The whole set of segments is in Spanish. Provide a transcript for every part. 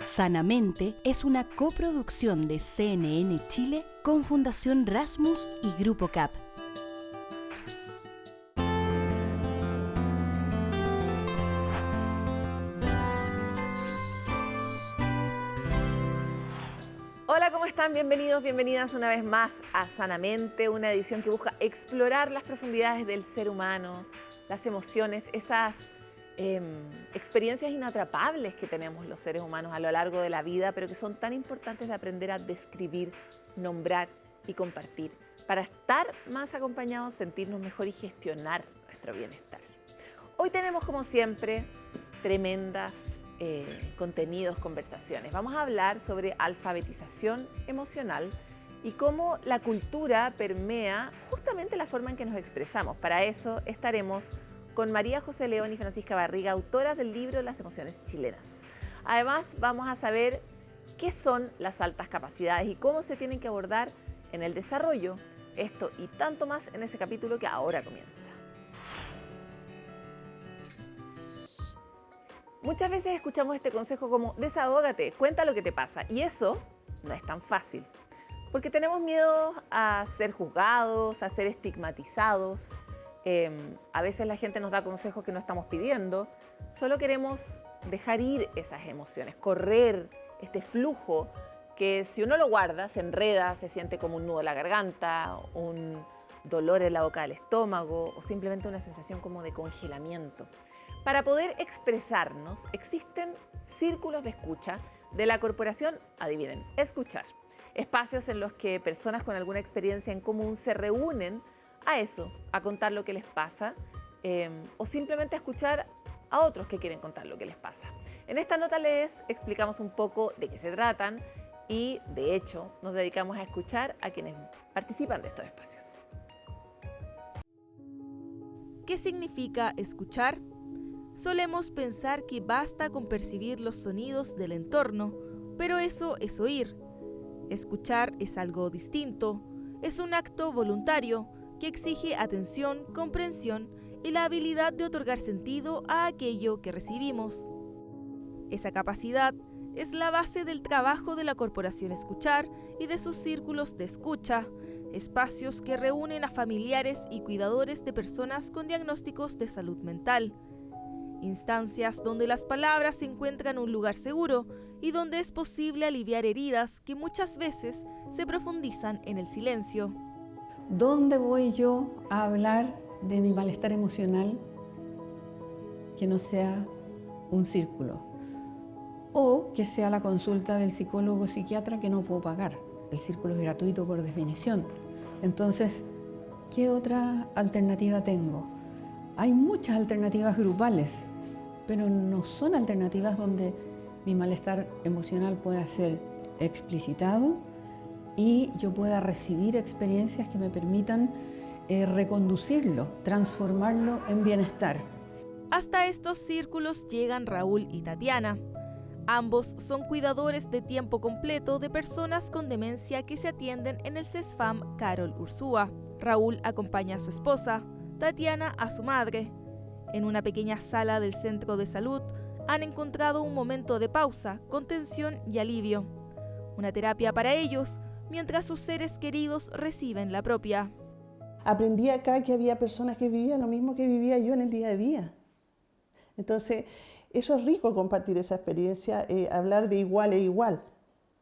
Sanamente es una coproducción de CNN Chile con Fundación Rasmus y Grupo CAP. Hola, ¿cómo están? Bienvenidos, bienvenidas una vez más a Sanamente, una edición que busca explorar las profundidades del ser humano, las emociones, esas experiencias inatrapables que tenemos los seres humanos a lo largo de la vida, pero que son tan importantes de aprender a describir, nombrar y compartir, para estar más acompañados, sentirnos mejor y gestionar nuestro bienestar. Hoy tenemos, como siempre, tremendas contenidos, conversaciones. Vamos a hablar sobre alfabetización emocional y cómo la cultura permea justamente la forma en que nos expresamos. Para eso estaremos con María José León y Francisca Barriga, autoras del libro Las emociones chilenas. Además, vamos a saber qué son las altas capacidades y cómo se tienen que abordar en el desarrollo. Esto y tanto más en ese capítulo que ahora comienza. Muchas veces escuchamos este consejo como desahógate, cuenta lo que te pasa. Y eso no es tan fácil, porque tenemos miedo a ser juzgados, a ser estigmatizados. A veces la gente nos da consejos que no estamos pidiendo. Solo queremos dejar ir esas emociones, correr este flujo que si uno lo guarda, se enreda, se siente como un nudo en la garganta, un dolor en la boca del estómago o simplemente una sensación como de congelamiento. Para poder expresarnos, existen círculos de escucha de la corporación, adivinen, escuchar. Espacios en los que personas con alguna experiencia en común se reúnen a eso, a contar lo que les pasa o simplemente a escuchar a otros que quieren contar lo que les pasa. En esta nota les explicamos un poco de qué se tratan y, de hecho, nos dedicamos a escuchar a quienes participan de estos espacios. ¿Qué significa escuchar? Solemos pensar que basta con percibir los sonidos del entorno, pero eso es oír. Escuchar es algo distinto, es un acto voluntario que exige atención, comprensión y la habilidad de otorgar sentido a aquello que recibimos. Esa capacidad es la base del trabajo de la Corporación Escuchar y de sus círculos de escucha, espacios que reúnen a familiares y cuidadores de personas con diagnósticos de salud mental. Instancias donde las palabras encuentran un lugar seguro y donde es posible aliviar heridas que muchas veces se profundizan en el silencio. ¿Dónde voy yo a hablar de mi malestar emocional que no sea un círculo? O que sea la consulta del psicólogo o psiquiatra que no puedo pagar. El círculo es gratuito por definición. Entonces, ¿qué otra alternativa tengo? Hay muchas alternativas grupales, pero no son alternativas donde mi malestar emocional pueda ser explicitado y yo pueda recibir experiencias que me permitan reconducirlo, transformarlo en bienestar. Hasta estos círculos llegan Raúl y Tatiana. Ambos son cuidadores de tiempo completo de personas con demencia que se atienden en el CESFAM Carol Ursúa. Raúl acompaña a su esposa, Tatiana a su madre. En una pequeña sala del centro de salud han encontrado un momento de pausa, contención y alivio. Una terapia para ellos, mientras sus seres queridos reciben la propia. Aprendí acá que había personas que vivían lo mismo que vivía yo en el día a día. Entonces, eso es rico compartir esa experiencia, hablar de igual a igual.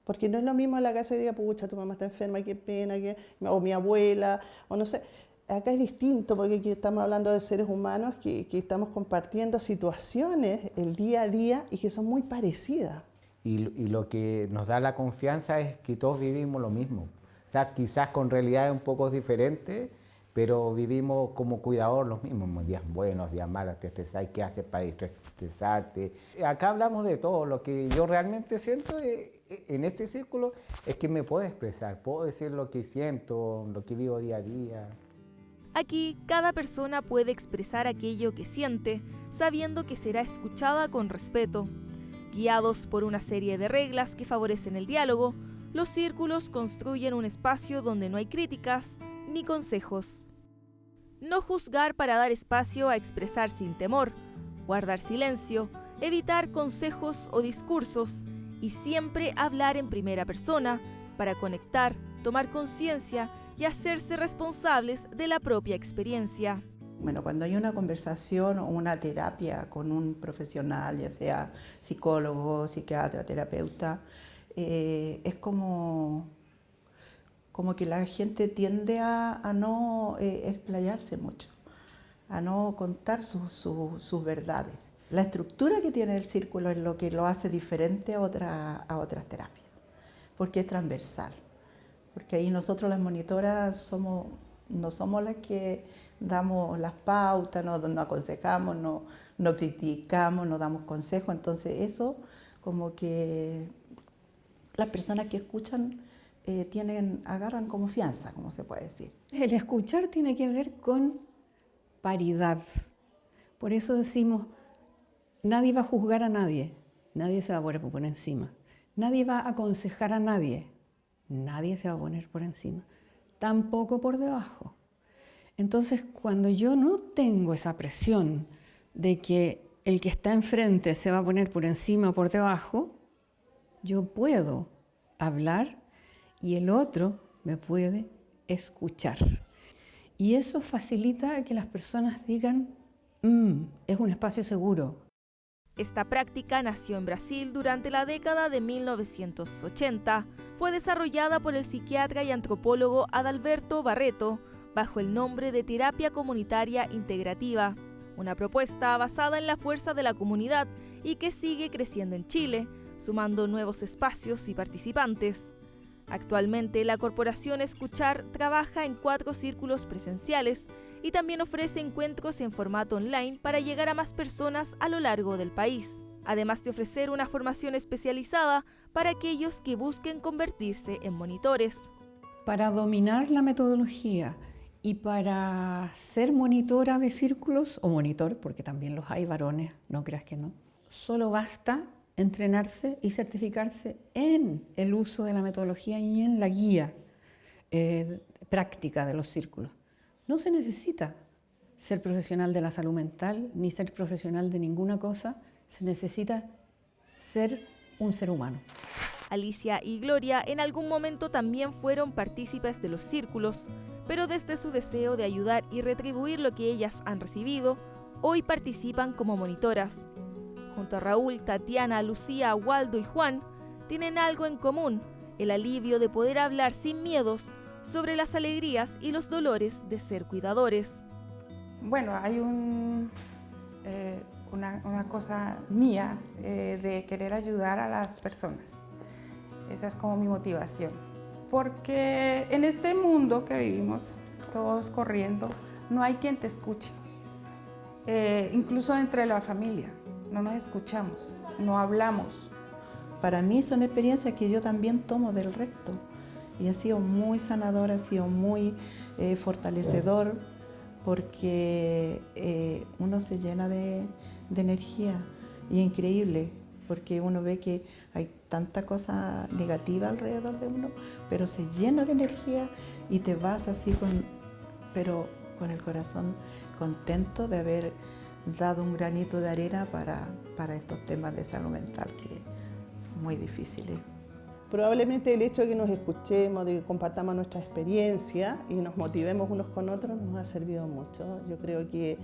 Porque no es lo mismo en la casa y diga, pucha, tu mamá está enferma, qué pena, o mi abuela, o no sé. Acá es distinto porque aquí estamos hablando de seres humanos que estamos compartiendo situaciones el día a día y que son muy parecidas. Y lo que nos da la confianza es que todos vivimos lo mismo. O sea, quizás con realidades un poco diferentes, pero vivimos como cuidadores los mismos. Días buenos, días malos, te estresás, ¿qué haces para estresarte? Acá hablamos de todo. Lo que yo realmente siento en este círculo es que me puedo expresar, puedo decir lo que siento, lo que vivo día a día. Aquí, cada persona puede expresar aquello que siente, sabiendo que será escuchada con respeto. Guiados por una serie de reglas que favorecen el diálogo, los círculos construyen un espacio donde no hay críticas ni consejos. No juzgar para dar espacio a expresar sin temor, guardar silencio, evitar consejos o discursos y siempre hablar en primera persona para conectar, tomar conciencia y hacerse responsables de la propia experiencia. Bueno, cuando hay una conversación o una terapia con un profesional, ya sea psicólogo, psiquiatra, terapeuta, es como que la gente tiende a no explayarse mucho, a no contar sus verdades. La estructura que tiene el círculo es lo que lo hace diferente a otras terapias, porque es transversal, porque ahí nosotros las monitoras no somos las que damos las pautas, no aconsejamos, no criticamos, no damos consejos, entonces eso como que las personas que escuchan agarran confianza, como se puede decir. El escuchar tiene que ver con paridad. Por eso decimos, nadie va a juzgar a nadie, nadie se va a poner por encima. Nadie va a aconsejar a nadie, nadie se va a poner por encima, tampoco por debajo. Entonces, cuando yo no tengo esa presión de que el que está enfrente se va a poner por encima o por debajo, yo puedo hablar y el otro me puede escuchar. Y eso facilita que las personas digan, es un espacio seguro. Esta práctica nació en Brasil durante la década de 1980. Fue desarrollada por el psiquiatra y antropólogo Adalberto Barreto bajo el nombre de terapia comunitaria integrativa, una propuesta basada en la fuerza de la comunidad y que sigue creciendo en Chile, sumando nuevos espacios y participantes. Actualmente, la Corporación Escuchar trabaja en 4 círculos presenciales y también ofrece encuentros en formato online para llegar a más personas a lo largo del país, además de ofrecer una formación especializada para aquellos que busquen convertirse en monitores. Para dominar la metodología y para ser monitora de círculos, o monitor, porque también los hay varones, no creas que no, solo basta entrenarse y certificarse en el uso de la metodología y en la guía práctica de los círculos. No se necesita ser profesional de la salud mental ni ser profesional de ninguna cosa, se necesita ser un ser humano. Alicia y Gloria en algún momento también fueron partícipes de los círculos, pero desde su deseo de ayudar y retribuir lo que ellas han recibido, hoy participan como monitoras. Junto a Raúl, Tatiana, Lucía, Waldo y Juan, tienen algo en común, el alivio de poder hablar sin miedos sobre las alegrías y los dolores de ser cuidadores. Bueno, hay una cosa mía de querer ayudar a las personas. Esa es como mi motivación. Porque en este mundo que vivimos, todos corriendo, no hay quien te escuche. Incluso entre la familia, no nos escuchamos, no hablamos. Para mí son experiencias que yo también tomo del resto y ha sido muy sanador, ha sido muy fortalecedor porque uno se llena de energía y es increíble porque uno ve que hay tanta cosa negativa alrededor de uno, pero se llena de energía y te vas así pero con el corazón contento de haber dado un granito de arena para estos temas de salud mental que son muy difíciles. Probablemente el hecho de que nos escuchemos, de que compartamos nuestra experiencia y nos motivemos unos con otros nos ha servido mucho. Yo creo que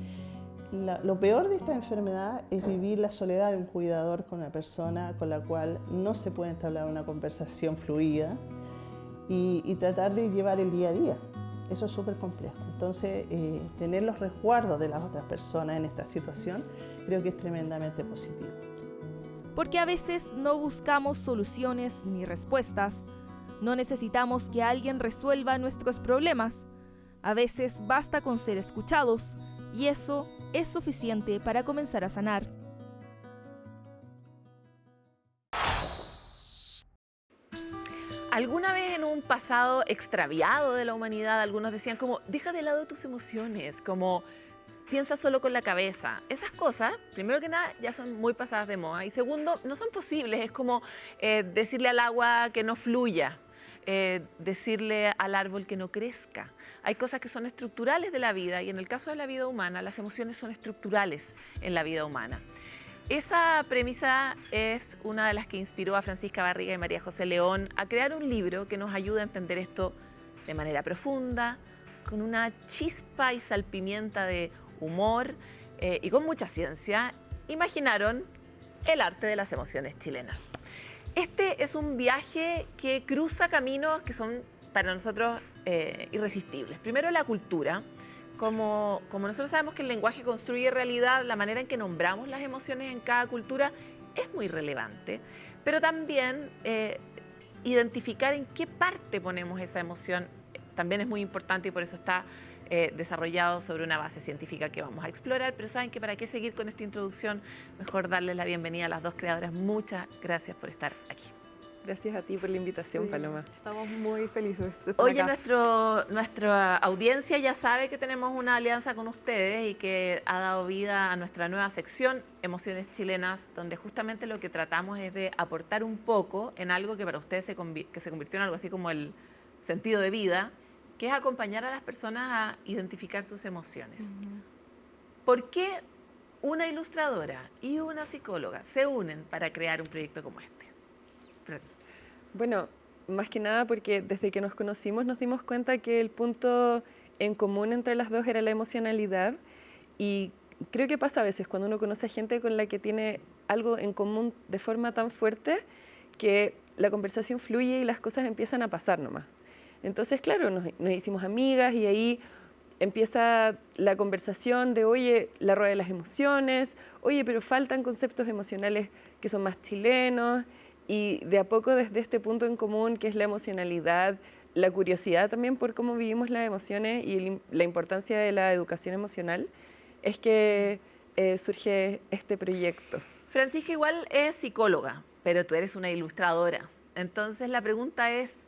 lo peor de esta enfermedad es vivir la soledad de un cuidador con una persona con la cual no se puede entablar una conversación fluida y tratar de llevar el día a día. Eso es súper complejo. Entonces, tener los resguardos de las otras personas en esta situación creo que es tremendamente positivo. Porque a veces no buscamos soluciones ni respuestas. No necesitamos que alguien resuelva nuestros problemas. A veces basta con ser escuchados y eso es suficiente para comenzar a sanar. ¿Alguna vez en un pasado extraviado de la humanidad algunos decían como, deja de lado tus emociones, como piensa solo con la cabeza? Esas cosas, primero que nada, ya son muy pasadas de moda y segundo, no son posibles. Es como decirle al agua que no fluya, decirle al árbol que no crezca. Hay cosas que son estructurales de la vida y en el caso de la vida humana, las emociones son estructurales en la vida humana. Esa premisa es una de las que inspiró a Francisca Barriga y María José León a crear un libro que nos ayude a entender esto de manera profunda, con una chispa y salpimienta de humor y con mucha ciencia. Imaginaron el arte de las emociones chilenas. Este es un viaje que cruza caminos que son para nosotros irresistibles. Primero, la cultura. Como nosotros sabemos que el lenguaje construye realidad, la manera en que nombramos las emociones en cada cultura es muy relevante, pero también identificar en qué parte ponemos esa emoción también es muy importante y por eso está desarrollado sobre una base científica que vamos a explorar. Pero saben que para qué seguir con esta introducción, mejor darles la bienvenida a las dos creadoras. Muchas gracias por estar aquí. Gracias a ti por la invitación, Paloma. Estamos muy felices de estar Oye, acá. nuestra audiencia ya sabe que tenemos una alianza con ustedes y que ha dado vida a nuestra nueva sección, Emociones Chilenas, donde justamente lo que tratamos es de aportar un poco en algo que para ustedes se convirtió en algo así como el sentido de vida, que es acompañar a las personas a identificar sus emociones. ¿Por qué una ilustradora y una psicóloga se unen para crear un proyecto como este? Bueno, más que nada porque desde que nos conocimos nos dimos cuenta que el punto en común entre las dos era la emocionalidad, y creo que pasa a veces cuando uno conoce a gente con la que tiene algo en común de forma tan fuerte que la conversación fluye y las cosas empiezan a pasar nomás. Entonces, claro, nos hicimos amigas y ahí empieza la conversación de, oye, la rueda de las emociones, oye, pero faltan conceptos emocionales que son más chilenos. Y de a poco desde este punto en común, que es la emocionalidad, la curiosidad también por cómo vivimos las emociones y la importancia de la educación emocional, es que surge este proyecto. Francisca igual es psicóloga, pero tú eres una ilustradora. Entonces la pregunta es,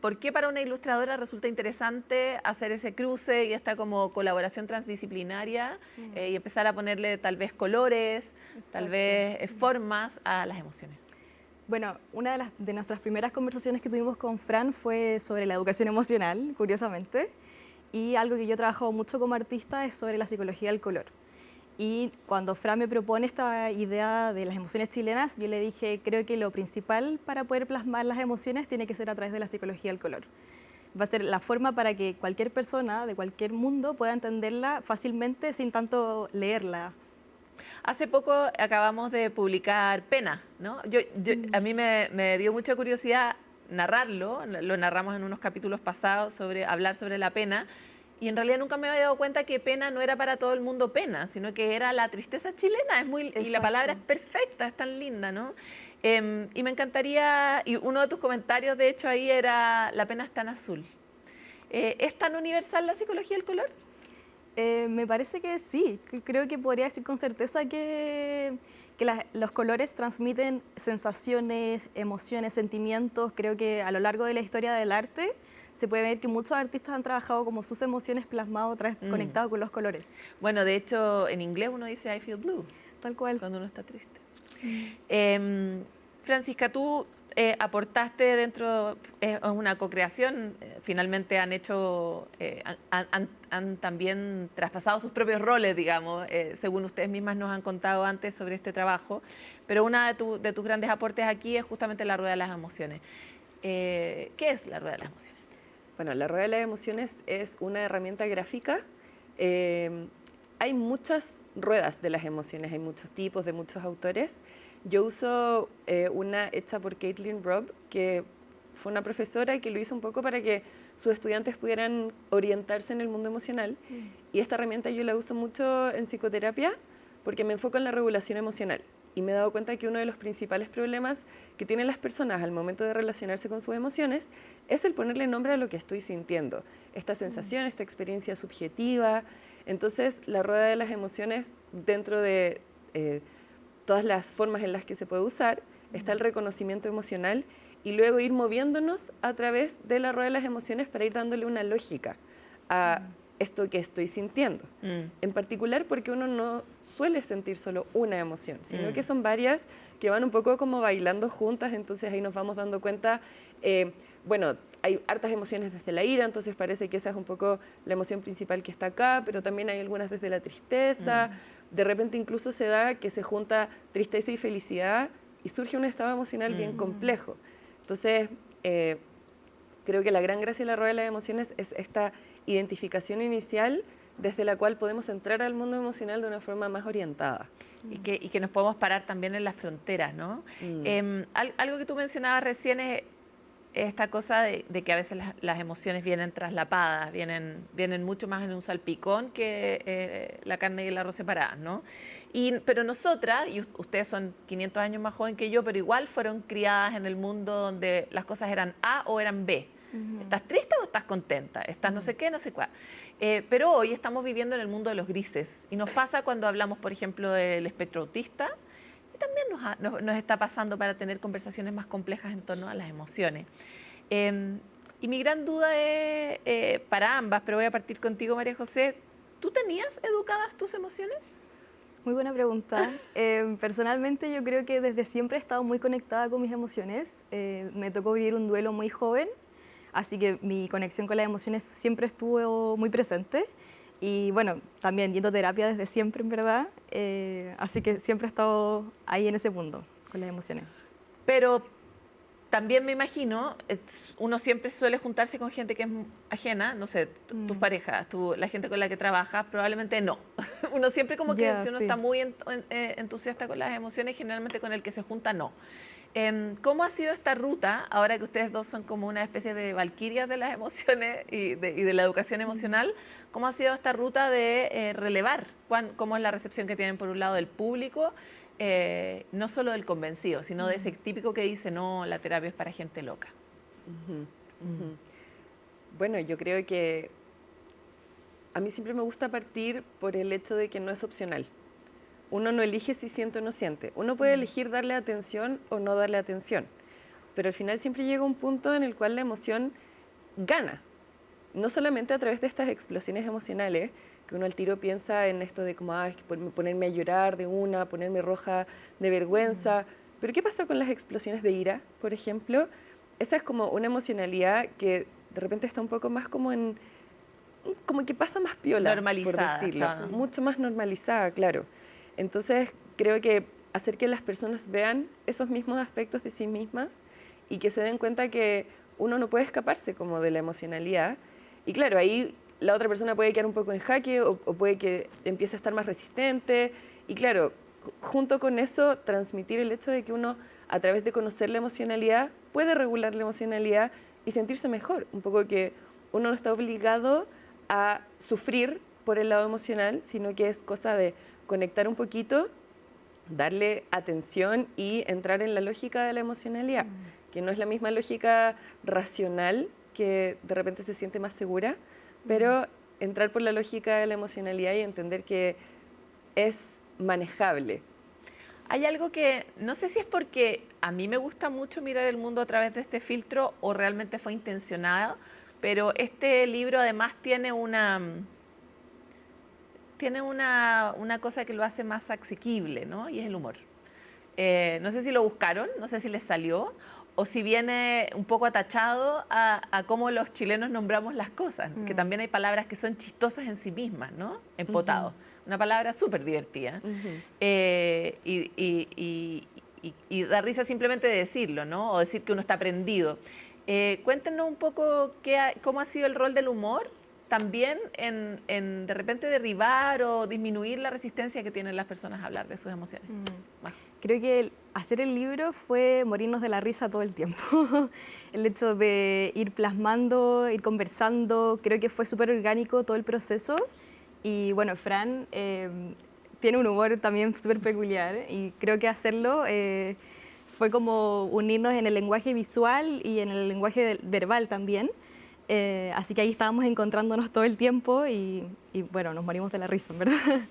¿por qué para una ilustradora resulta interesante hacer ese cruce y esta como colaboración transdisciplinaria y empezar a ponerle tal vez colores, tal vez formas a las emociones? Bueno, una de nuestras primeras conversaciones que tuvimos con Fran fue sobre la educación emocional, curiosamente, y algo que yo he trabajado mucho como artista es sobre la psicología del color. Y cuando Fran me propone esta idea de las emociones chilenas, yo le dije, creo que lo principal para poder plasmar las emociones tiene que ser a través de la psicología del color. Va a ser la forma para que cualquier persona de cualquier mundo pueda entenderla fácilmente sin tanto leerla. Hace poco acabamos de publicar Pena, ¿no? A mí me dio mucha curiosidad narrarlo, lo narramos en unos capítulos pasados, hablar sobre la pena, y en realidad nunca me había dado cuenta que pena no era para todo el mundo pena, sino que era la tristeza chilena, y la palabra es perfecta, es tan linda, ¿no? Y me encantaría, y uno de tus comentarios de hecho ahí era, la pena es tan azul. ¿Es tan universal la psicología del color? Me parece que sí, creo que podría decir con certeza que los colores transmiten sensaciones, emociones, sentimientos. Creo que a lo largo de la historia del arte se puede ver que muchos artistas han trabajado como sus emociones plasmadas otra vez conectados con los colores. Bueno, de hecho en inglés uno dice I feel blue. Tal cual. Cuando uno está triste. Francisca, tú aportaste dentro, es una co-creación, finalmente han hecho, han también traspasado sus propios roles, digamos, según ustedes mismas nos han contado antes sobre este trabajo, pero una de tus grandes aportes aquí es justamente la rueda de las emociones. ¿Qué es la rueda de las emociones? Bueno, la rueda de las emociones es una herramienta gráfica. Hay muchas ruedas de las emociones, hay muchos tipos de muchos autores. Yo uso una hecha por Caitlin Robb, que fue una profesora que lo hizo un poco para que sus estudiantes pudieran orientarse en el mundo emocional. Y esta herramienta yo la uso mucho en psicoterapia porque me enfoco en la regulación emocional. Y me he dado cuenta que uno de los principales problemas que tienen las personas al momento de relacionarse con sus emociones es el ponerle nombre a lo que estoy sintiendo. Esta sensación, esta experiencia subjetiva. Entonces, la rueda de las emociones, dentro de todas las formas en las que se puede usar, está el reconocimiento emocional y luego ir moviéndonos a través de la rueda de las emociones para ir dándole una lógica a esto que estoy sintiendo. En particular porque uno no suele sentir solo una emoción, sino que son varias que van un poco como bailando juntas, entonces ahí nos vamos dando cuenta, bueno, hay hartas emociones desde la ira, entonces parece que esa es un poco la emoción principal que está acá, pero también hay algunas desde la tristeza, de repente incluso se da que se junta tristeza y felicidad y surge un estado emocional bien complejo. Entonces, creo que la gran gracia de la rueda de las emociones es esta identificación inicial desde la cual podemos entrar al mundo emocional de una forma más orientada. Y que nos podemos parar también en las fronteras, ¿no? Algo que tú mencionabas recién es esta cosa de que a veces las emociones vienen traslapadas, vienen mucho más en un salpicón que la carne y el arroz separadas, ¿no? Pero nosotras, y ustedes son 500 años más joven que yo, pero igual fueron criadas en el mundo donde las cosas eran A o eran B. ¿Estás triste o estás contenta? ¿Estás no sé qué, no sé cuál? Pero hoy estamos viviendo en el mundo de los grises. Y nos pasa cuando hablamos, por ejemplo, del espectro autista. Y también nos está pasando para tener conversaciones más complejas en torno a las emociones. Y mi gran duda es para ambas, pero voy a partir contigo, María José. ¿Tú tenías educadas tus emociones? Muy buena pregunta. Personalmente yo creo que desde siempre he estado muy conectada con mis emociones. Me tocó vivir un duelo muy joven, así que mi conexión con las emociones siempre estuvo muy presente. Y bueno, también yendo a terapia desde siempre, en verdad. Así que siempre he estado ahí en ese mundo, con las emociones. Pero también me imagino, uno siempre suele juntarse con gente que es ajena, no sé, tus parejas, la gente con la que trabajas, probablemente no. Uno siempre como que si uno está muy entusiasta con las emociones, generalmente con el que se junta no. ¿Cómo ha sido esta ruta, ahora que ustedes dos son como una especie de valquirias de las emociones y de la educación emocional, cómo ha sido esta ruta de relevar? ¿Cómo es la recepción que tienen por un lado del público? No solo del convencido, sino de ese típico que dice, no, la terapia es para gente loca. Bueno, yo creo que a mí siempre me gusta partir por el hecho de que no es opcional. Uno no elige si siente o no siente. Uno puede elegir darle atención o no darle atención, pero al final siempre llega un punto en el cual la emoción gana. No solamente a través de estas explosiones emocionales, que uno al tiro piensa en esto de como, es que ponerme a llorar de una, ponerme roja de vergüenza. Pero ¿qué pasa con las explosiones de ira, por ejemplo? Esa es como una emocionalidad que de repente está un poco más como que pasa más piola, normalizada, por decirlo. Mucho más normalizada, claro. Entonces, creo que hacer que las personas vean esos mismos aspectos de sí mismas y que se den cuenta que uno no puede escaparse como de la emocionalidad. Y claro, ahí la otra persona puede quedar un poco en jaque o puede que empiece a estar más resistente. Y claro, junto con eso, transmitir el hecho de que uno, a través de conocer la emocionalidad, puede regular la emocionalidad y sentirse mejor. Un poco que uno no está obligado a sufrir por el lado emocional, sino que es cosa de conectar un poquito, darle atención y entrar en la lógica de la emocionalidad, que no es la misma lógica racional, que de repente se siente más segura, pero entrar por la lógica de la emocionalidad y entender que es manejable. Hay algo que, no sé si es porque a mí me gusta mucho mirar el mundo a través de este filtro o realmente fue intencionado, pero este libro además tiene una cosa que lo hace más asequible, ¿no? Y es el humor. No sé si lo buscaron, no sé si les salió, o si viene un poco atachado a cómo los chilenos nombramos las cosas, que también hay palabras que son chistosas en sí mismas, ¿no? Empotado. Una palabra súper divertida. Y da risa simplemente de decirlo, ¿no? O decir que uno está prendido. Cuéntenos un poco cómo ha sido el rol del humor también en de repente derribar o disminuir la resistencia que tienen las personas a hablar de sus emociones. Creo que hacer el libro fue morirnos de la risa todo el tiempo. El hecho de ir plasmando, ir conversando, creo que fue súper orgánico todo el proceso. Y bueno, Fran tiene un humor también súper peculiar y creo que hacerlo fue como unirnos en el lenguaje visual y en el lenguaje verbal también. Así que ahí estábamos encontrándonos todo el tiempo y bueno, nos morimos de la risa, en verdad.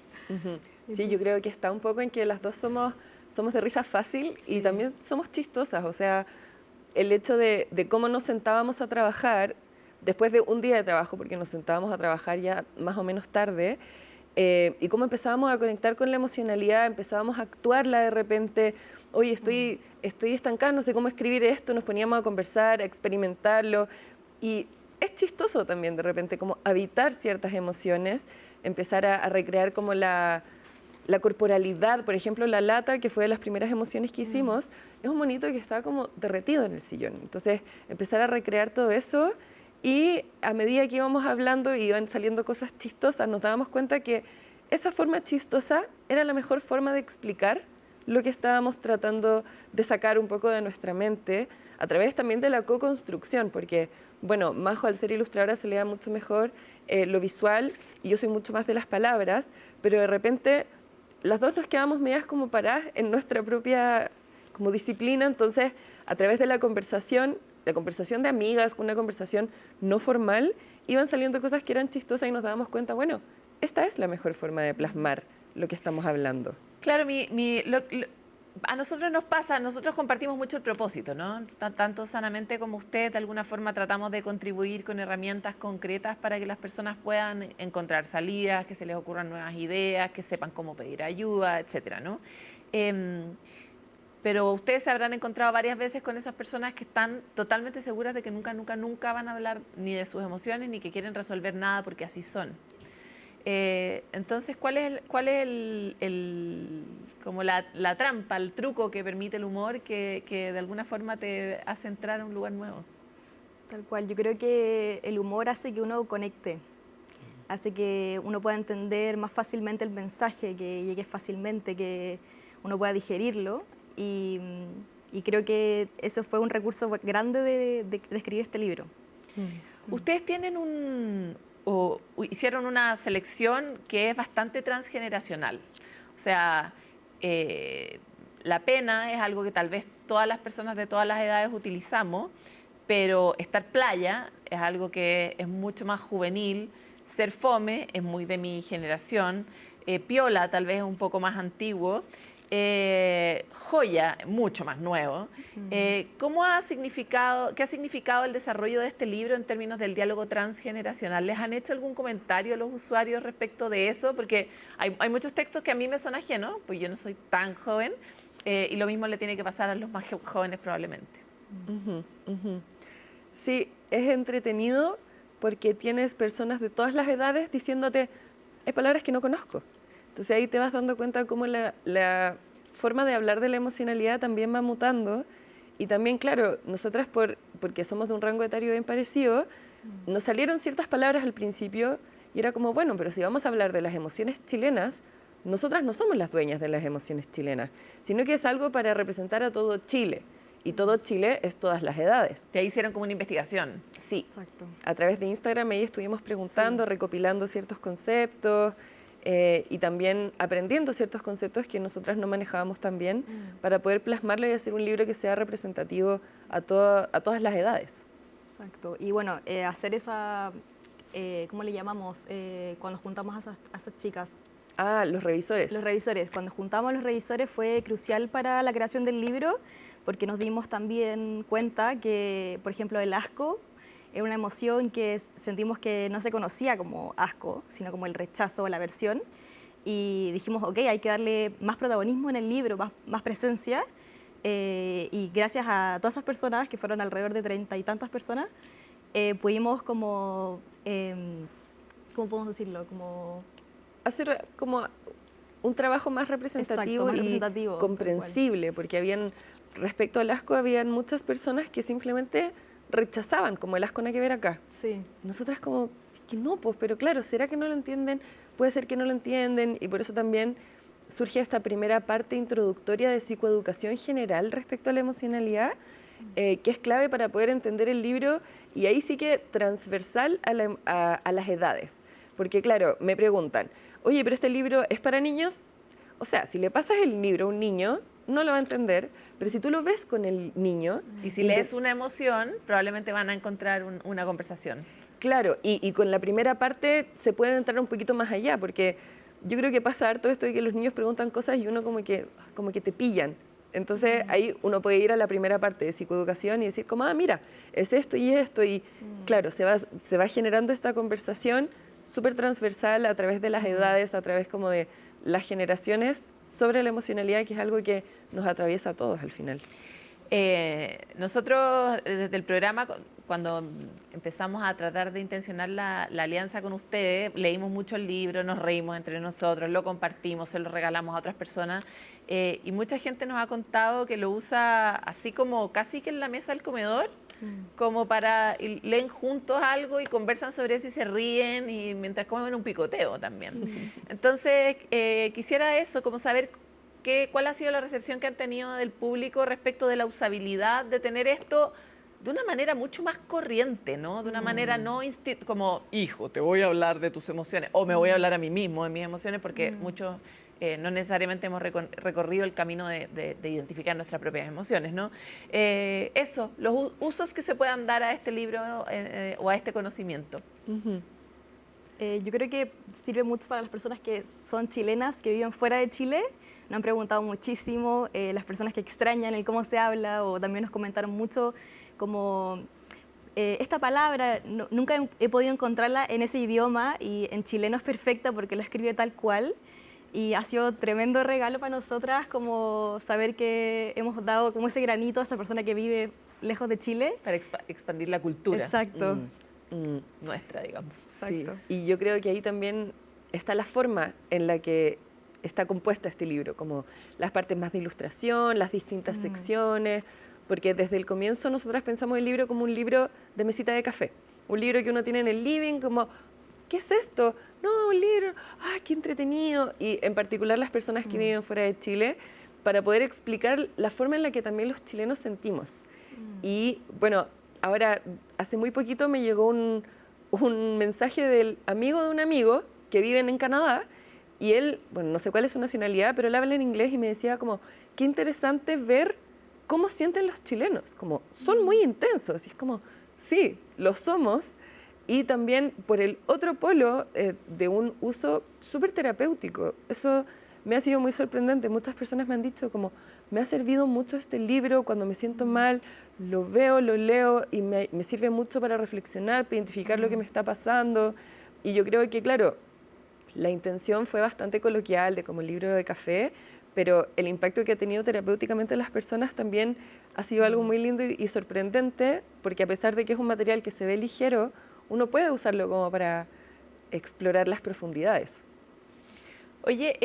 Sí, yo creo que está un poco en que las dos somos de risa fácil y también somos chistosas. O sea, el hecho de cómo nos sentábamos a trabajar después de un día de trabajo, porque nos sentábamos a trabajar ya más o menos tarde, y cómo empezábamos a conectar con la emocionalidad, empezábamos a actuarla de repente. Oye, estoy estancada, no sé cómo escribir esto, nos poníamos a conversar, a experimentarlo. Y es chistoso también de repente como habitar ciertas emociones, empezar a recrear como la la corporalidad, por ejemplo, la lata, que fue de las primeras emociones que hicimos, es un monito que está como derretido en el sillón. Entonces, empezar a recrear todo eso y a medida que íbamos hablando y iban saliendo cosas chistosas, nos dábamos cuenta que esa forma chistosa era la mejor forma de explicar lo que estábamos tratando de sacar un poco de nuestra mente a través también de la co-construcción, porque, bueno, Majo al ser ilustradora se le da mucho mejor lo visual y yo soy mucho más de las palabras, pero de repente las dos nos quedamos medias como paradas en nuestra propia como disciplina, entonces a través de la conversación de amigas, una conversación no formal, iban saliendo cosas que eran chistosas y nos dábamos cuenta, bueno, esta es la mejor forma de plasmar lo que estamos hablando. Claro, a nosotros nos pasa, nosotros compartimos mucho el propósito, ¿no? Tanto Sanamente como usted, de alguna forma tratamos de contribuir con herramientas concretas para que las personas puedan encontrar salidas, que se les ocurran nuevas ideas, que sepan cómo pedir ayuda, etcétera, ¿no? Pero ustedes se habrán encontrado varias veces con esas personas que están totalmente seguras de que nunca van a hablar ni de sus emociones ni que quieren resolver nada porque así son. Entonces, ¿cuál es como la trampa, el truco que permite el humor que de alguna forma te hace entrar a un lugar nuevo? Tal cual, yo creo que el humor hace que uno conecte, hace que uno pueda entender más fácilmente el mensaje, que llegue fácilmente, que uno pueda digerirlo y creo que eso fue un recurso grande de escribir este libro. Ustedes tienen hicieron una selección que es bastante transgeneracional. O sea, la pena es algo que tal vez todas las personas de todas las edades utilizamos, pero estar playa es algo que es mucho más juvenil, ser fome es muy de mi generación, piola tal vez es un poco más antiguo, joya mucho más nuevo. ¿Qué ha significado el desarrollo de este libro en términos del diálogo transgeneracional? ¿Les han hecho algún comentario los usuarios respecto de eso? Porque hay muchos textos que a mí me son ajenos, pues yo no soy tan joven, y lo mismo le tiene que pasar a los más jóvenes probablemente. Sí, es entretenido porque tienes personas de todas las edades diciéndote, hay palabras que no conozco. Entonces ahí te vas dando cuenta cómo la forma de hablar de la emocionalidad también va mutando. Y también, claro, nosotras porque somos de un rango etario bien parecido, nos salieron ciertas palabras al principio y era como, bueno, pero si vamos a hablar de las emociones chilenas, nosotras no somos las dueñas de las emociones chilenas, sino que es algo para representar a todo Chile. Y todo Chile es todas las edades. ¿Te hicieron como una investigación? Sí. Exacto. A través de Instagram ahí estuvimos preguntando, recopilando ciertos conceptos, y también aprendiendo ciertos conceptos que nosotras no manejábamos tan bien para poder plasmarlo y hacer un libro que sea representativo a todas las edades. Exacto. Y bueno, hacer esa, ¿cómo le llamamos? Cuando juntamos a esas chicas. Ah, los revisores. Los revisores. Cuando juntamos a los revisores fue crucial para la creación del libro porque nos dimos también cuenta que, por ejemplo, el asco era una emoción que sentimos que no se conocía como asco, sino como el rechazo o la aversión. Y dijimos, ok, hay que darle más protagonismo en el libro, más presencia. Y gracias a todas esas personas, que fueron alrededor de 30 y tantas personas, pudimos como, ¿cómo podemos decirlo? Como hacer como un trabajo más representativo, y comprensible, porque respecto al asco, habían muchas personas que simplemente rechazaban, como el asco no hay que ver acá. Sí. Nosotras como, que no, pues, pero claro, ¿será que no lo entienden? Puede ser que no lo entienden, y por eso también surge esta primera parte introductoria de psicoeducación general respecto a la emocionalidad, que es clave para poder entender el libro, y ahí sí que transversal a las edades. Porque claro, me preguntan, oye, ¿pero este libro es para niños? O sea, si le pasas el libro a un niño, no lo va a entender, pero si tú lo ves con el niño... Y si lees una emoción, probablemente van a encontrar una conversación. Claro, y con la primera parte se puede entrar un poquito más allá, porque yo creo que pasa harto esto de que los niños preguntan cosas y uno como que te pillan. Entonces ahí uno puede ir a la primera parte de psicoeducación y decir como, mira, es esto y esto, y claro, se va generando esta conversación súper transversal a través de las edades, a través como de las generaciones sobre la emocionalidad, que es algo que nos atraviesa a todos al final. Nosotros desde el programa, cuando empezamos a tratar de intencionar la alianza con ustedes, leímos mucho el libro, nos reímos entre nosotros, lo compartimos, se lo regalamos a otras personas y mucha gente nos ha contado que lo usa así como casi que en la mesa del comedor, como para, y leen juntos algo y conversan sobre eso y se ríen y mientras comen un picoteo también. Entonces, quisiera eso, como saber cuál ha sido la recepción que han tenido del público respecto de la usabilidad de tener esto de una manera mucho más corriente, ¿no? De una manera no como, hijo, te voy a hablar de tus emociones, o me voy a hablar a mí mismo de mis emociones, porque muchos no necesariamente hemos recorrido el camino de identificar nuestras propias emociones, ¿no? Eso, los usos que se puedan dar a este libro o a este conocimiento. Yo creo que sirve mucho para las personas que son chilenas, que viven fuera de Chile. Nos han preguntado muchísimo, las personas que extrañan el cómo se habla, o también nos comentaron mucho como esta palabra, nunca he podido encontrarla en ese idioma y en chileno es perfecta porque lo escribe tal cual. Y ha sido tremendo regalo para nosotras como saber que hemos dado como ese granito a esa persona que vive lejos de Chile. Para expandir la cultura. Exacto. Nuestra, digamos. Exacto. Sí. Y yo creo que ahí también está la forma en la que está compuesta este libro, como las partes más de ilustración, las distintas secciones, porque desde el comienzo nosotras pensamos el libro como un libro de mesita de café, un libro que uno tiene en el living como, ¿qué es esto? No, un libro, ¡ay, qué entretenido! Y en particular las personas que viven fuera de Chile, para poder explicar la forma en la que también los chilenos sentimos. Y bueno, ahora, hace muy poquito me llegó un mensaje del amigo de un amigo que vive en Canadá, y él, bueno, no sé cuál es su nacionalidad, pero él habla en inglés y me decía como, qué interesante ver cómo sienten los chilenos, como son muy intensos, y es como, sí, lo somos, y también por el otro polo de un uso súper terapéutico. Eso me ha sido muy sorprendente. Muchas personas me han dicho como, me ha servido mucho este libro cuando me siento mal, lo veo, lo leo y me sirve mucho para reflexionar, para identificar lo que me está pasando. Y yo creo que, claro, la intención fue bastante coloquial, de como libro de café, pero el impacto que ha tenido terapéuticamente en las personas también ha sido algo muy lindo y sorprendente, porque a pesar de que es un material que se ve ligero, uno puede usarlo como para explorar las profundidades. Oye,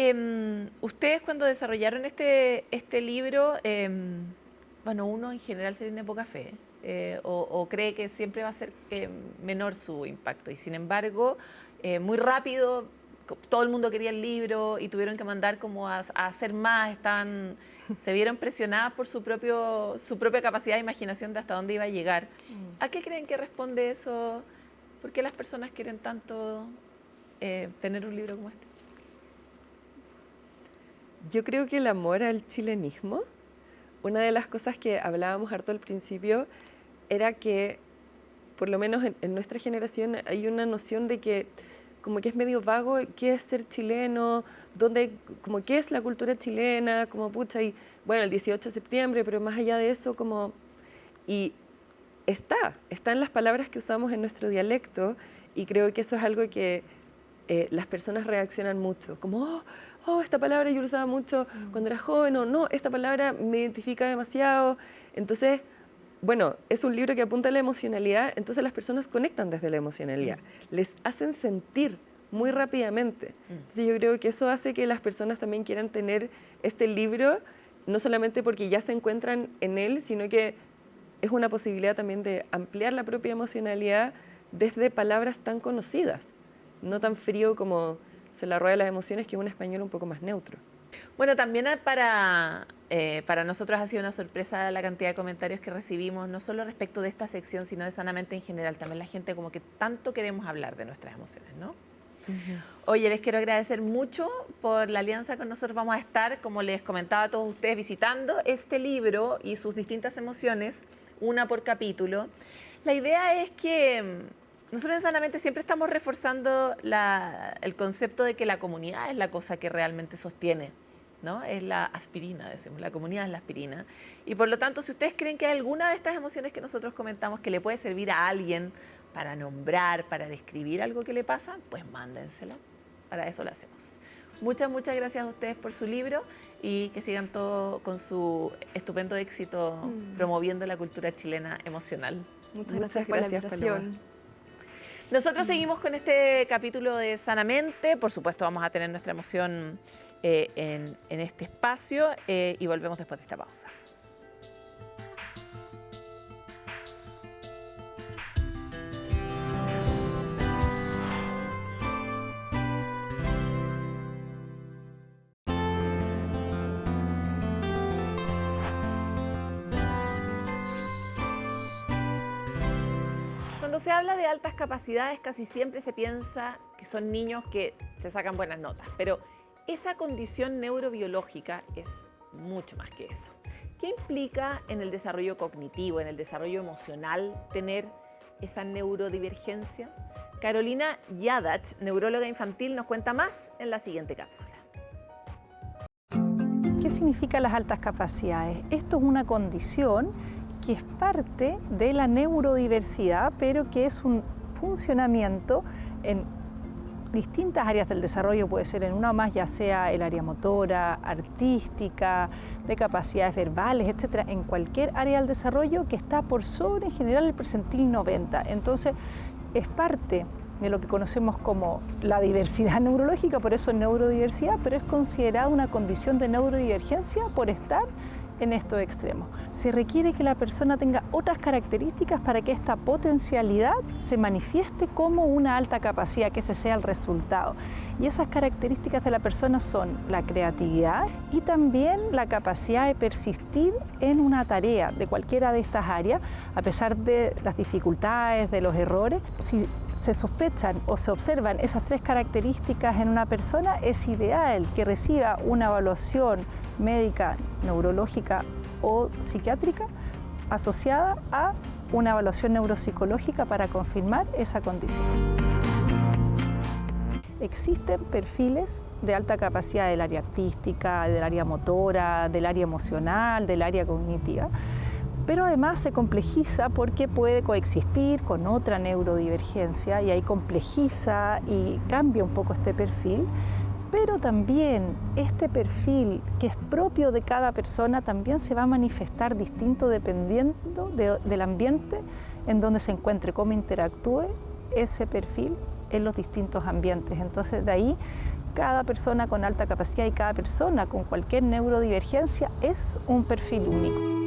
ustedes cuando desarrollaron este libro, bueno, uno en general se tiene poca fe o cree que siempre va a ser menor su impacto, y sin embargo, muy rápido, todo el mundo quería el libro y tuvieron que mandar como a hacer más, se vieron presionadas por su propia capacidad de imaginación de hasta dónde iba a llegar. ¿A qué creen que responde eso? ¿Por qué las personas quieren tanto tener un libro como este? Yo creo que el amor al chilenismo, una de las cosas que hablábamos harto al principio, era que, por lo menos en nuestra generación, hay una noción de que como que es medio vago qué es ser chileno, como qué es la cultura chilena, como pucha, y bueno, el 18 de septiembre, pero más allá de eso, como... Y está en las palabras que usamos en nuestro dialecto, y creo que eso es algo que las personas reaccionan mucho, como, oh, esta palabra yo la usaba mucho cuando era joven, o no, esta palabra me identifica demasiado. Entonces, bueno, es un libro que apunta a la emocionalidad, entonces las personas conectan desde la emocionalidad, les hacen sentir muy rápidamente. Entonces yo creo que eso hace que las personas también quieran tener este libro, no solamente porque ya se encuentran en él, sino que es una posibilidad también de ampliar la propia emocionalidad desde palabras tan conocidas, no tan frío como se la rueda de las emociones, que es un español un poco más neutro. Bueno, también para nosotros ha sido una sorpresa la cantidad de comentarios que recibimos, no solo respecto de esta sección, sino de Sanamente en general. También la gente como que tanto queremos hablar de nuestras emociones, ¿no? Oye, les quiero agradecer mucho por la alianza con nosotros. Vamos a estar, como les comentaba a todos ustedes, visitando este libro y sus distintas emociones, una por capítulo. La idea es que nosotros en Sanamente siempre estamos reforzando el concepto de que la comunidad es la cosa que realmente sostiene, ¿no? Es la aspirina, decimos, la comunidad es la aspirina. Y por lo tanto, si ustedes creen que hay alguna de estas emociones que nosotros comentamos que le puede servir a alguien para nombrar, para describir algo que le pasa, pues mándensela. Para eso lo hacemos. Muchas gracias a ustedes por su libro y que sigan todo con su estupendo éxito promoviendo la cultura chilena emocional. Muchas gracias por la invitación. Nosotros seguimos con este capítulo de Sanamente. Por supuesto, vamos a tener nuestra emoción en este espacio y volvemos después de esta pausa. Cuando se habla de altas capacidades, casi siempre se piensa que son niños que se sacan buenas notas, pero esa condición neurobiológica es mucho más que eso. ¿Qué implica en el desarrollo cognitivo, en el desarrollo emocional, tener esa neurodivergencia? Carolina Yadach, neuróloga infantil, nos cuenta más en la siguiente cápsula. ¿Qué significan las altas capacidades? Esto es una condición que es parte de la neurodiversidad, pero que es un funcionamiento en distintas áreas del desarrollo, puede ser en una o más, ya sea el área motora, artística, de capacidades verbales, etcétera, en cualquier área del desarrollo que está por sobre en general el percentil 90. Entonces, es parte de lo que conocemos como la diversidad neurológica, por eso neurodiversidad, pero es considerada una condición de neurodivergencia por estar en estos extremos. Se requiere que la persona tenga otras características para que esta potencialidad se manifieste como una alta capacidad, que ese sea el resultado. Y esas características de la persona son la creatividad y también la capacidad de persistir en una tarea de cualquiera de estas áreas, a pesar de las dificultades, de los errores. Si se sospechan o se observan esas tres características en una persona, es ideal que reciba una evaluación médica, neurológica o psiquiátrica asociada a una evaluación neuropsicológica para confirmar esa condición. Existen perfiles de alta capacidad del área artística, del área motora, del área emocional, del área cognitiva, pero además se complejiza porque puede coexistir con otra neurodivergencia y ahí complejiza y cambia un poco este perfil. Pero también este perfil que es propio de cada persona también se va a manifestar distinto dependiendo del ambiente en donde se encuentre, cómo interactúe ese perfil en los distintos ambientes. Entonces, de ahí, cada persona con alta capacidad y cada persona con cualquier neurodivergencia es un perfil único.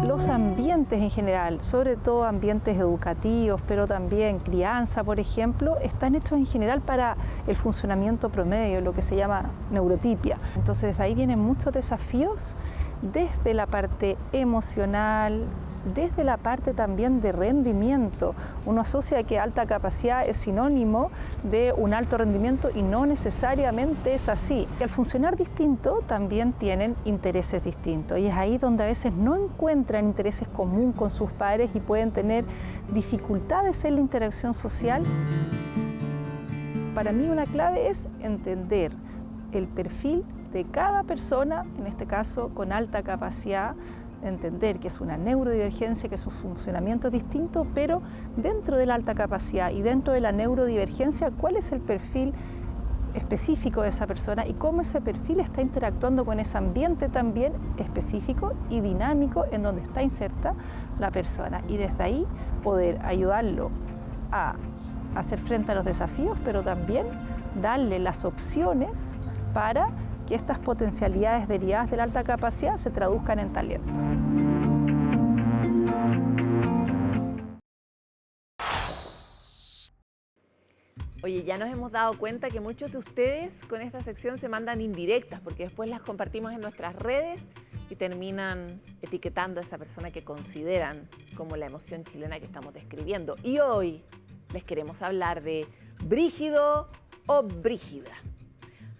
Los ambientes en general, sobre todo ambientes educativos, pero también crianza, por ejemplo, están hechos en general para el funcionamiento promedio, lo que se llama neurotipia. Entonces, desde ahí vienen muchos desafíos desde la parte emocional, desde la parte también de rendimiento. Uno asocia que alta capacidad es sinónimo de un alto rendimiento y no necesariamente es así. Y al funcionar distinto también tienen intereses distintos y es ahí donde a veces no encuentran intereses comunes con sus padres y pueden tener dificultades en la interacción social. Para mí una clave es entender el perfil de cada persona, en este caso con alta capacidad, entender que es una neurodivergencia, que su funcionamiento es distinto, pero dentro de la alta capacidad y dentro de la neurodivergencia, ¿cuál es el perfil específico de esa persona y cómo ese perfil está interactuando con ese ambiente también específico y dinámico en donde está inserta la persona? Y desde ahí poder ayudarlo a hacer frente a los desafíos, pero también darle las opciones para que estas potencialidades derivadas de la alta capacidad se traduzcan en talento. Oye, ya nos hemos dado cuenta que muchos de ustedes con esta sección se mandan indirectas porque después las compartimos en nuestras redes y terminan etiquetando a esa persona que consideran como la emoción chilena que estamos describiendo. Y hoy les queremos hablar de brígido o brígida,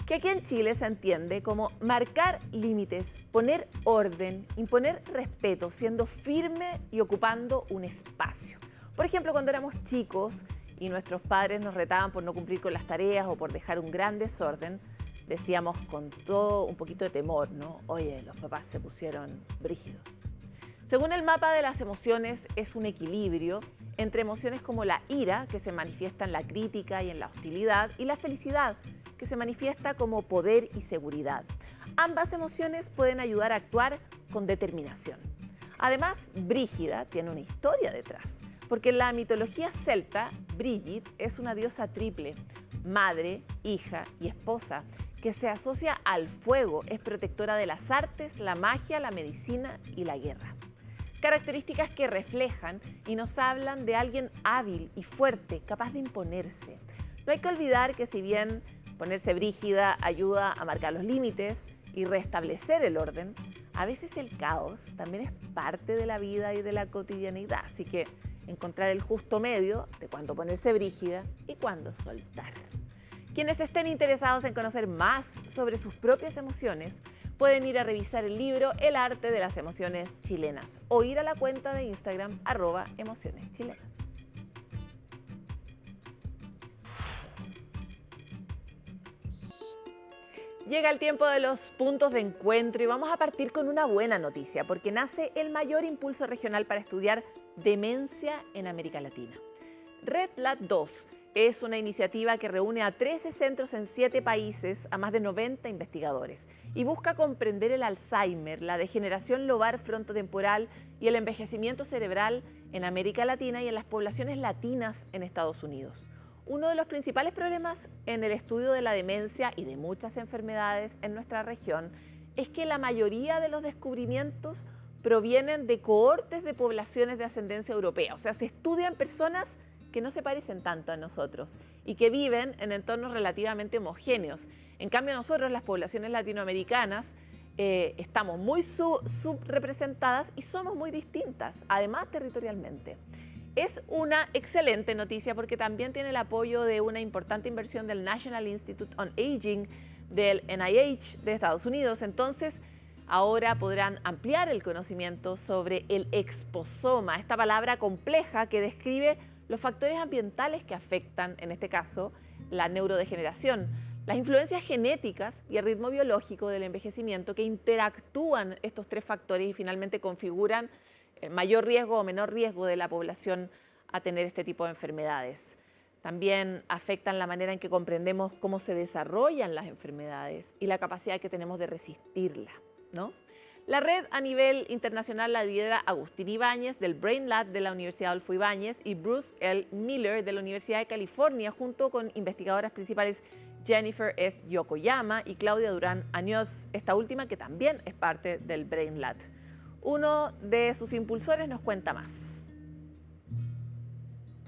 que aquí en Chile se entiende como marcar límites, poner orden, imponer respeto, siendo firme y ocupando un espacio. Por ejemplo, cuando éramos chicos y nuestros padres nos retaban por no cumplir con las tareas o por dejar un gran desorden, decíamos con todo un poquito de temor, ¿no? Oye, los papás se pusieron brígidos. Según el mapa de las emociones, es un equilibrio entre emociones como la ira, que se manifiesta en la crítica y en la hostilidad, y la felicidad, que se manifiesta como poder y seguridad. Ambas emociones pueden ayudar a actuar con determinación. Además, Brígida tiene una historia detrás, porque en la mitología celta, Brigid es una diosa triple, madre, hija y esposa, que se asocia al fuego, es protectora de las artes, la magia, la medicina y la guerra. Características que reflejan y nos hablan de alguien hábil y fuerte, capaz de imponerse. No hay que olvidar que si bien ponerse brígida ayuda a marcar los límites y restablecer el orden, a veces el caos también es parte de la vida y de la cotidianidad. Así que encontrar el justo medio de cuándo ponerse brígida y cuándo soltar. Quienes estén interesados en conocer más sobre sus propias emociones pueden ir a revisar el libro El arte de las emociones chilenas o ir a la cuenta de Instagram @emocioneschilenas. Llega el tiempo de los puntos de encuentro y vamos a partir con una buena noticia porque nace el mayor impulso regional para estudiar demencia en América Latina. RedLat 2 es una iniciativa que reúne a 13 centros en 7 países a más de 90 investigadores y busca comprender el Alzheimer, la degeneración lobar frontotemporal y el envejecimiento cerebral en América Latina y en las poblaciones latinas en Estados Unidos. Uno de los principales problemas en el estudio de la demencia y de muchas enfermedades en nuestra región es que la mayoría de los descubrimientos provienen de cohortes de poblaciones de ascendencia europea, o sea, se estudian personas que no se parecen tanto a nosotros y que viven en entornos relativamente homogéneos. En cambio, nosotros, las poblaciones latinoamericanas, estamos muy subrepresentadas y somos muy distintas, además territorialmente. Es una excelente noticia porque también tiene el apoyo de una importante inversión del National Institute on Aging, del NIH de Estados Unidos. Entonces, ahora podrán ampliar el conocimiento sobre el exposoma, esta palabra compleja que describe los factores ambientales que afectan, en este caso, la neurodegeneración, las influencias genéticas y el ritmo biológico del envejecimiento que interactúan estos 3 factores y finalmente configuran mayor riesgo o menor riesgo de la población a tener este tipo de enfermedades. También afectan la manera en que comprendemos cómo se desarrollan las enfermedades y la capacidad que tenemos de resistirla, ¿no? La red a nivel internacional la lidera Agustín Ibáñez del BrainLab de la Universidad Adolfo Ibáñez y Bruce L. Miller de la Universidad de California, junto con investigadoras principales Jennifer S. Yokoyama y Claudia Durán Añós, esta última que también es parte del BrainLab. Uno de sus impulsores nos cuenta más.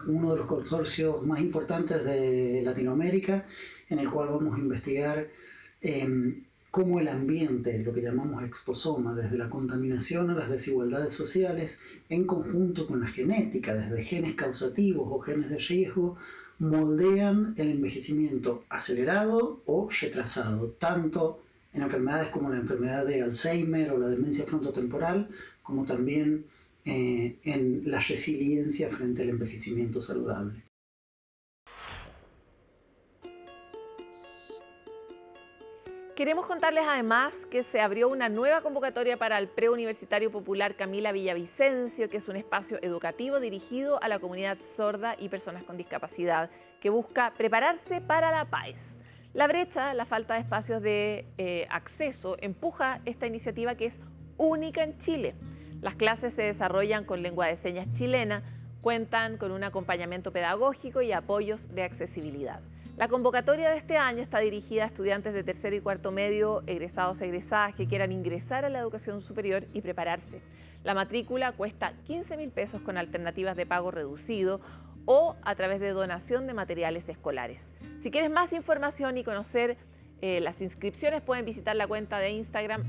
Uno de los consorcios más importantes de Latinoamérica, en el cual vamos a investigar cómo el ambiente, lo que llamamos exposoma, desde la contaminación a las desigualdades sociales, en conjunto con la genética, desde genes causativos o genes de riesgo, moldean el envejecimiento acelerado o retrasado, tanto en enfermedades como la enfermedad de Alzheimer o la demencia frontotemporal, como también en la resiliencia frente al envejecimiento saludable. Queremos contarles además que se abrió una nueva convocatoria para el Preuniversitario Popular Camila Villavicencio, que es un espacio educativo dirigido a la comunidad sorda y personas con discapacidad, que busca prepararse para la PAES. La brecha, la falta de espacios de acceso, empuja esta iniciativa que es única en Chile. Las clases se desarrollan con lengua de señas chilena, cuentan con un acompañamiento pedagógico y apoyos de accesibilidad. La convocatoria de este año está dirigida a estudiantes de tercero y cuarto medio, egresados e egresadas que quieran ingresar a la educación superior y prepararse. La matrícula cuesta 15.000 pesos con alternativas de pago reducido o a través de donación de materiales escolares. Si quieres más información y conocer las inscripciones, pueden visitar la cuenta de Instagram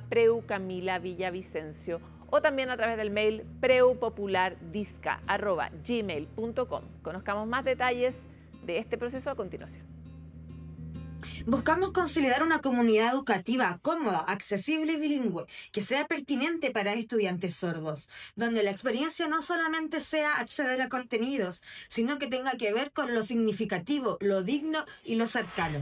@preucamilavillavicencio o también a través del mail preupopulardisca@gmail.com. Conozcamos más detalles de este proceso a continuación. Buscamos consolidar una comunidad educativa cómoda, accesible y bilingüe, que sea pertinente para estudiantes sordos, donde la experiencia no solamente sea acceder a contenidos, sino que tenga que ver con lo significativo, lo digno y lo cercano.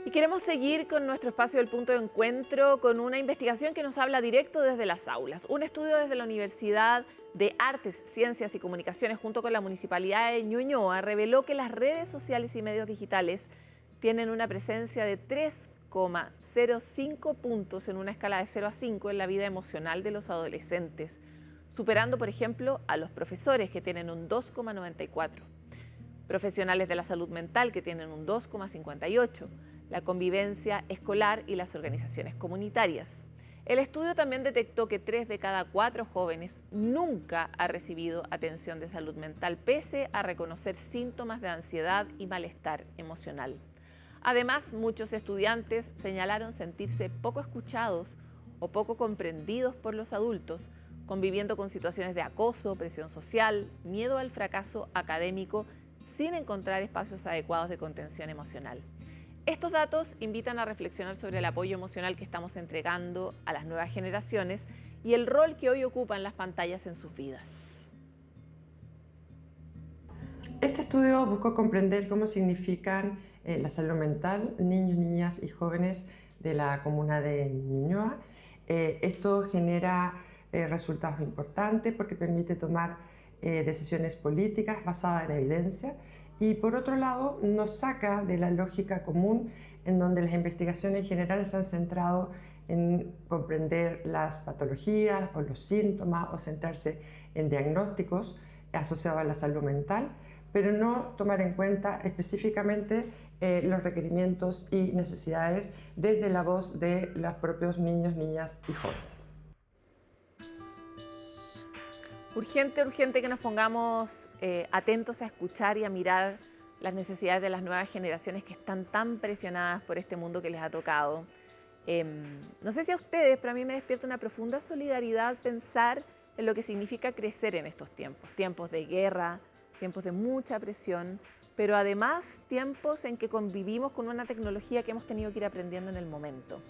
Y queremos seguir con nuestro espacio del punto de encuentro con una investigación que nos habla directo desde las aulas. Un estudio desde la Universidad de Artes, Ciencias y Comunicaciones junto con la Municipalidad de Ñuñoa reveló que las redes sociales y medios digitales tienen una presencia de 3,05 puntos en una escala de 0 a 5 en la vida emocional de los adolescentes, superando, por ejemplo, a los profesores, que tienen un 2,94, profesionales de la salud mental, que tienen un 2,58, la convivencia escolar y las organizaciones comunitarias. El estudio también detectó que 3 de cada 4 jóvenes nunca ha recibido atención de salud mental, pese a reconocer síntomas de ansiedad y malestar emocional. Además, muchos estudiantes señalaron sentirse poco escuchados o poco comprendidos por los adultos, conviviendo con situaciones de acoso, presión social, miedo al fracaso académico, sin encontrar espacios adecuados de contención emocional. Estos datos invitan a reflexionar sobre el apoyo emocional que estamos entregando a las nuevas generaciones y el rol que hoy ocupan las pantallas en sus vidas. Este estudio buscó comprender cómo significan la salud mental niños, niñas y jóvenes de la comuna de Ñuñoa. Esto genera resultados importantes porque permite tomar decisiones políticas basadas en evidencia. Y por otro lado, nos saca de la lógica común en donde las investigaciones generales se han centrado en comprender las patologías o los síntomas o centrarse en diagnósticos asociados a la salud mental, pero no tomar en cuenta específicamente los requerimientos y necesidades desde la voz de los propios niños, niñas y jóvenes. Urgente que nos pongamos atentos a escuchar y a mirar las necesidades de las nuevas generaciones que están tan presionadas por este mundo que les ha tocado. No sé si a ustedes, pero a mí me despierta una profunda solidaridad pensar en lo que significa crecer en estos tiempos. Tiempos de guerra, tiempos de mucha presión, pero además tiempos en que convivimos con una tecnología que hemos tenido que ir aprendiendo en el momento.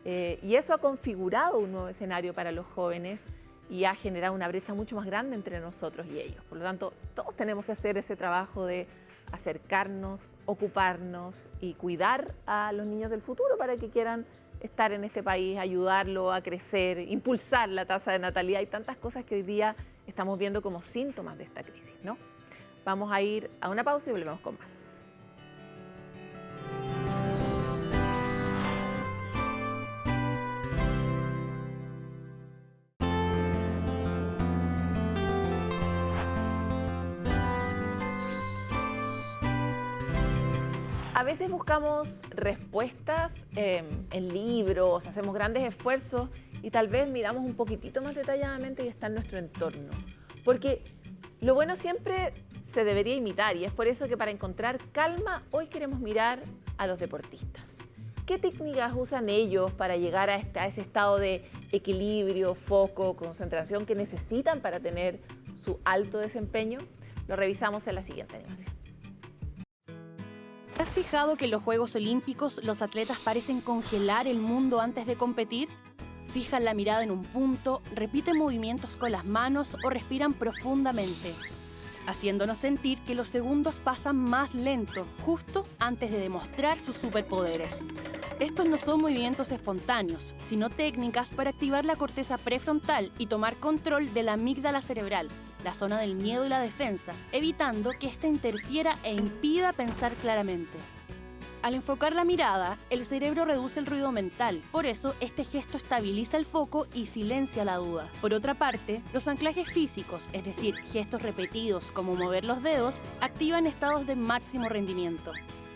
Y eso ha configurado un nuevo escenario para los jóvenes y ha generado una brecha mucho más grande entre nosotros y ellos. Por lo tanto, todos tenemos que hacer ese trabajo de acercarnos, ocuparnos y cuidar a los niños del futuro para que quieran estar en este país, ayudarlo a crecer, impulsar la tasa de natalidad y tantas cosas que hoy día estamos viendo como síntomas de esta crisis, ¿no? Vamos a ir a una pausa y volvemos con más. A veces buscamos respuestas en libros, hacemos grandes esfuerzos y tal vez miramos un poquitito más detalladamente y está en nuestro entorno. Porque lo bueno siempre se debería imitar y es por eso que para encontrar calma hoy queremos mirar a los deportistas. ¿Qué técnicas usan ellos para llegar a ese estado de equilibrio, foco, concentración que necesitan para tener su alto desempeño? Lo revisamos en la siguiente animación. ¿Te has fijado que en los Juegos Olímpicos los atletas parecen congelar el mundo antes de competir? Fijan la mirada en un punto, repiten movimientos con las manos o respiran profundamente, haciéndonos sentir que los segundos pasan más lento, justo antes de demostrar sus superpoderes. Estos no son movimientos espontáneos, sino técnicas para activar la corteza prefrontal y tomar control de la amígdala cerebral, la zona del miedo y la defensa, evitando que ésta interfiera e impida pensar claramente. Al enfocar la mirada, el cerebro reduce el ruido mental, por eso este gesto estabiliza el foco y silencia la duda. Por otra parte, los anclajes físicos, es decir, gestos repetidos como mover los dedos, activan estados de máximo rendimiento.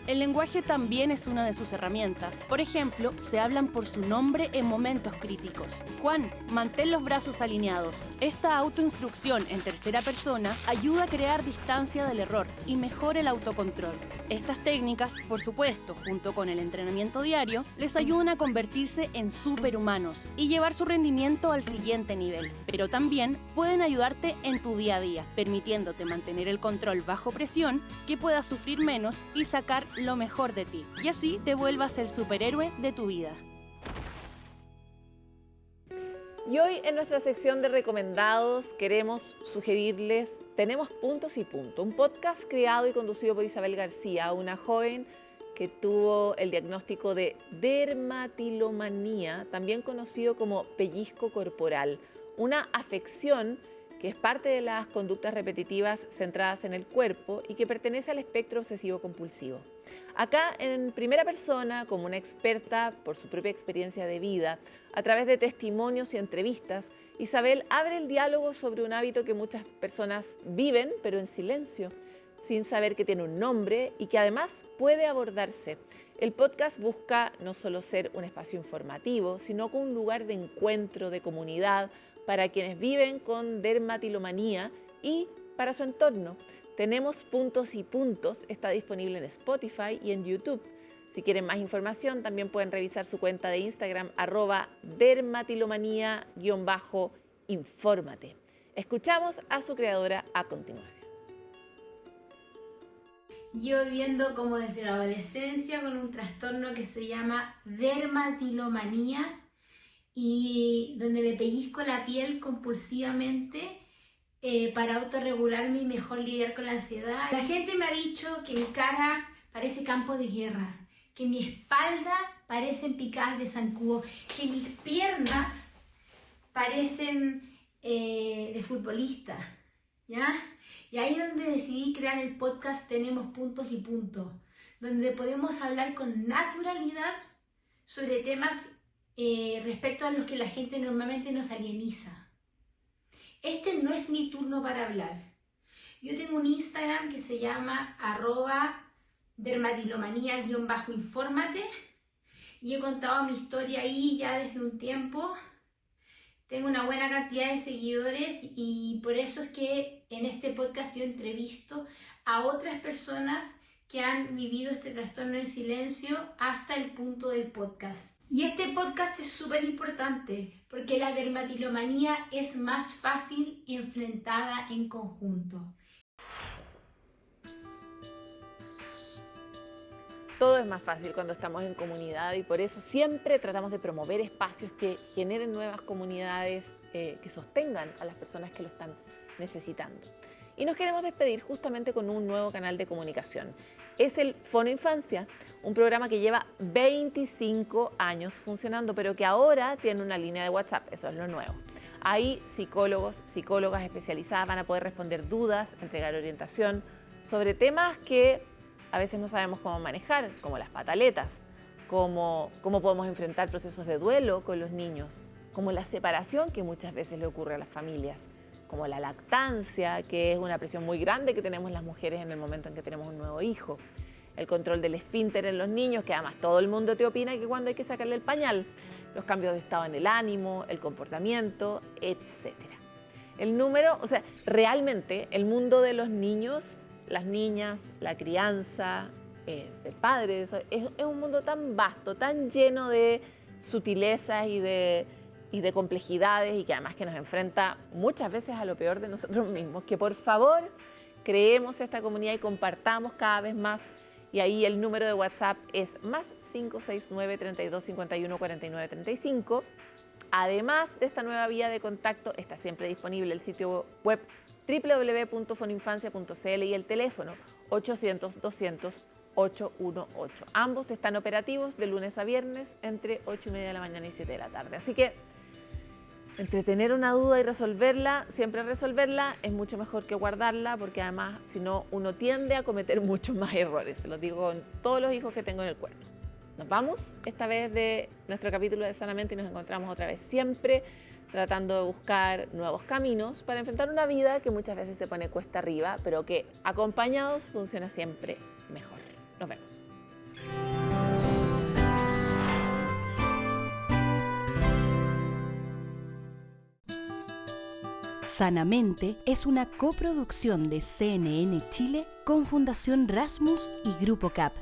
El lenguaje también es una de sus herramientas. Por ejemplo, se hablan por su nombre en momentos críticos. Juan, mantén los brazos alineados. Esta autoinstrucción en tercera persona ayuda a crear distancia del error y mejora el autocontrol. Estas técnicas, por supuesto, junto con el entrenamiento diario, les ayudan a convertirse en superhumanos y llevar su rendimiento al siguiente nivel. Pero también pueden ayudarte en tu día a día, permitiéndote mantener el control bajo presión, que puedas sufrir menos y sacar lo mejor de ti, y así te vuelvas el superhéroe de tu vida. Y hoy en nuestra sección de recomendados queremos sugerirles Tenemos Puntos y Punto, un podcast creado y conducido por Isabel García, una joven que tuvo el diagnóstico de dermatilomanía, también conocido como pellizco corporal, una afección que es parte de las conductas repetitivas centradas en el cuerpo y que pertenece al espectro obsesivo-compulsivo. Acá, en primera persona, como una experta por su propia experiencia de vida, a través de testimonios y entrevistas, Isabel abre el diálogo sobre un hábito que muchas personas viven, pero en silencio, sin saber que tiene un nombre y que además puede abordarse. El podcast busca no solo ser un espacio informativo, sino como un lugar de encuentro, de comunidad, para quienes viven con dermatilomanía y para su entorno. Tenemos Puntos y Puntos, está disponible en Spotify y en YouTube. Si quieren más información, también pueden revisar su cuenta de Instagram, @dermatilomanía_infórmate. Escuchamos a su creadora a continuación. Yo viviendo como desde la adolescencia con un trastorno que se llama dermatilomanía y donde me pellizco la piel compulsivamente para autorregularme y mejor lidiar con la ansiedad. La gente me ha dicho que mi cara parece campo de guerra, que mi espalda parecen picadas de zancudo, que mis piernas parecen de futbolista, ¿ya? Y ahí es donde decidí crear el podcast Tenemos Puntos y Puntos, donde podemos hablar con naturalidad sobre temas respecto a los que la gente normalmente nos alieniza. Este no es mi turno para hablar. Yo tengo un Instagram que se llama @dermatilomanía_infórmate y he contado mi historia ahí ya desde un tiempo. Tengo una buena cantidad de seguidores y por eso es que en este podcast yo entrevisto a otras personas que han vivido este trastorno en silencio hasta el punto del podcast. Y este podcast es súper importante porque la dermatilomanía es más fácil enfrentada en conjunto. Todo es más fácil cuando estamos en comunidad y por eso siempre tratamos de promover espacios que generen nuevas comunidades, que sostengan a las personas que lo están necesitando. Y nos queremos despedir justamente con un nuevo canal de comunicación. Es el Fono Infancia, un programa que lleva 25 años funcionando, pero que ahora tiene una línea de WhatsApp, eso es lo nuevo. Ahí psicólogos, psicólogas especializadas van a poder responder dudas, entregar orientación sobre temas que a veces no sabemos cómo manejar, como las pataletas, cómo podemos enfrentar procesos de duelo con los niños, como la separación que muchas veces le ocurre a las familias, como la lactancia, que es una presión muy grande que tenemos las mujeres en el momento en que tenemos un nuevo hijo, el control del esfínter en los niños, que además todo el mundo te opina que cuando hay que sacarle el pañal, los cambios de estado en el ánimo, el comportamiento, etc. El número, o sea, realmente el mundo de los niños, las niñas, la crianza, ser padre, es un mundo tan vasto, tan lleno de sutilezas y de complejidades y que además que nos enfrenta muchas veces a lo peor de nosotros mismos, que por favor creemos esta comunidad y compartamos cada vez más. Y ahí el número de WhatsApp es +569 32 51 49 35. Además de esta nueva vía de contacto, está siempre disponible el sitio web www.fonoinfancia.cl y el teléfono 800-200-818. Ambos están operativos de lunes a viernes entre 8:30 de la mañana y 7 de la tarde. Así que entre tener una duda y resolverla, siempre resolverla, es mucho mejor que guardarla, porque además, si no, uno tiende a cometer muchos más errores. Se los digo con todos los hijos que tengo en el cuerpo. Nos vamos esta vez de nuestro capítulo de Sanamente y nos encontramos otra vez siempre tratando de buscar nuevos caminos para enfrentar una vida que muchas veces se pone cuesta arriba, pero que acompañados funciona siempre mejor. Nos vemos. Sanamente es una coproducción de CNN Chile con Fundación Rasmus y Grupo CAP.